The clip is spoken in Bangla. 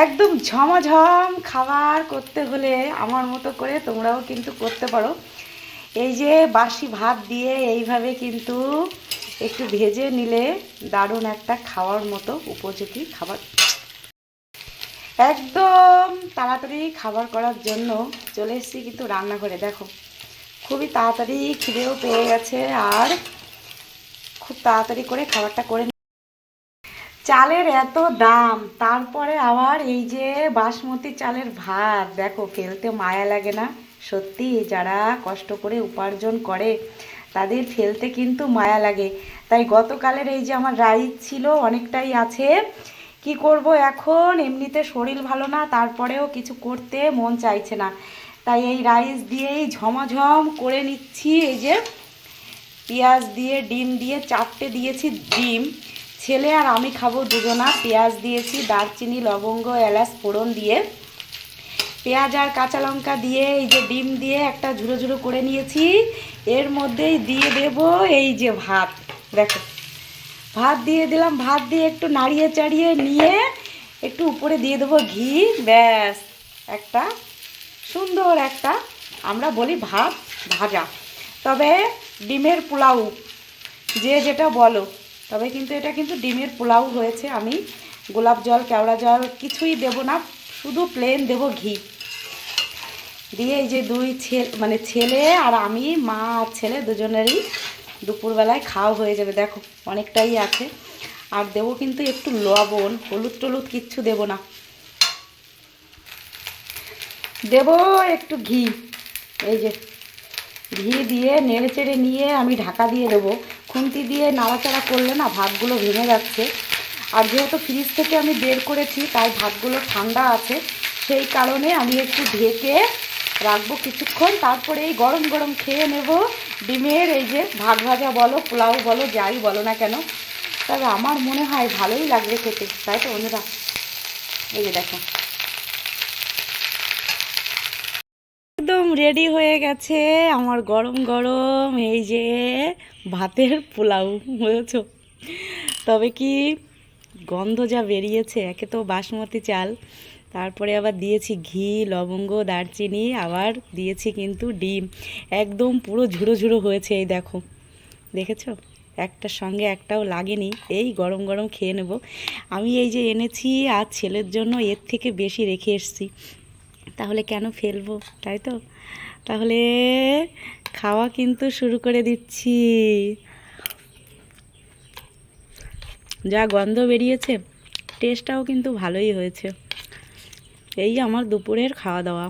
একদম ঝমাঝম খাবার করতে হলে আমার মতো করে তোমরাও কিন্তু করতে পারো। এই যে বাসি ভাত দিয়ে এইভাবে কিন্তু একটু ভেজে নিলে দারুণ একটা খাওয়ার মতো উপযোগী খাবার। একদম তাড়াতাড়ি খাবার করার জন্য চলে এসেছি কিন্তু রান্নাঘরে। দেখো খুবই তাড়াতাড়ি খিদেও পেয়ে গেছে, আর খুব তাড়াতাড়ি করে খাবারটা করে। চালের এত দাম, তারপরে আবার এই যে বাসমতি চালের ভাত, দেখো ফেলতে মায়া লাগে না? সত্যি যারা কষ্ট করে উপার্জন করে তাদের ফেলতে কিন্তু মায়া লাগে। তাই গতকালের এই যে আমার রাইস ছিল অনেকটাই আছে, কি করব এখন, এমনিতে শরীর ভালো না, তারপরেও কিছু করতে মন চাইছে না। তাই এই রাইস দিয়েই ঝমাঝম করে নিচ্ছি। এই যে পেঁয়াজ দিয়ে ডিম দিয়ে 4টে দিয়েছি ডিম, ছেলে আর আমি খাবো দুজনা। পেঁয়াজ দিয়েছি, দারচিনি লবঙ্গ এলাচ ফোড়ন দিয়ে, পেঁয়াজ আর কাঁচা লঙ্কা দিয়ে এই যে ডিম দিয়ে একটা ঝুড়ো ঝুড়ো করে নিয়েছি। এর মধ্যেই দিয়ে দেব এই যে ভাত। দেখো ভাত দিয়ে দিলাম, ভাত দিয়ে একটু নাড়িয়ে চাড়িয়ে নিয়ে একটু উপরে দিয়ে দেবো ঘি। ব্যাস, একটা সুন্দর একটা, আমরা বলি ভাত ভাজা, তবে ডিমের পোলাও যে যেটা বলো, তবে কিন্তু এটা কিন্তু ডিমের পোলাও হয়েছে। আমি গোলাপ জল কেওড়া জল কিছুই দেব না, শুধু প্লেন দেব ঘি দিয়ে। এই যে দুই ছেলে আর আমি, মা আর ছেলে দুজনেরই দুপুরবেলায় খাওয়া হয়ে যাবে। দেখো অনেকটাই আছে। আর দেবো কিন্তু একটু লবণ, হলুদ টলুদ কিচ্ছু দেব না, দেব একটু ঘি। এই যে ঘি দিয়ে নেড়ে চেড়ে নিয়ে আমি ঢাকা দিয়ে দেবো। খুন্তি দিয়ে নাড়াচাড়া করলে না ভাতগুলো ভেঙে যাচ্ছে। আর যেহেতু ফ্রিজ থেকে আমি বের করেছি তাই ভাতগুলো ঠান্ডা আছে, সেই কারণে আমি একটু ঢেকে রাখবো কিছুক্ষণ, তারপরে এই গরম গরম খেয়ে নেব ডিমের এই যে ভাত ভাজা বলো পোলাও বলো যাই বলো না কেন। তবে আমার মনে হয় ভালোই লাগবে খেতে, তাই তো বন্ধুরা? এই যে দেখো একদম রেডি হয়ে গেছে আমার গরম গরম এই যে ভাতের পোলাও, বুঝেছো? তবে কি গন্ধ যা বেরিয়েছে, একে তো বাসমতি চাল, তারপরে আবার দিয়েছি ঘি লবঙ্গ দারচিনি, আবার দিয়েছি কিন্তু ডিম, একদম পুরো ঝুড়ো ঝুড়ো হয়েছে। এই দেখো, দেখেছো? একটার সঙ্গে একটাও লাগেনি। এই গরম গরম খেয়ে নেব। আমি এই যে এনেছি আর ছেলের জন্য এর থেকে বেশি রেখে এসেছি, তাহলে কেন ফেলবো, তাই তো? তাহলে খাওয়া কিন্তু শুরু করে দিচ্ছি। যা গন্ধ বেরিয়েছে, টেস্টটাও কিন্তু ভালোই হয়েছে। এই আমার দুপুরের খাওয়া দাওয়া।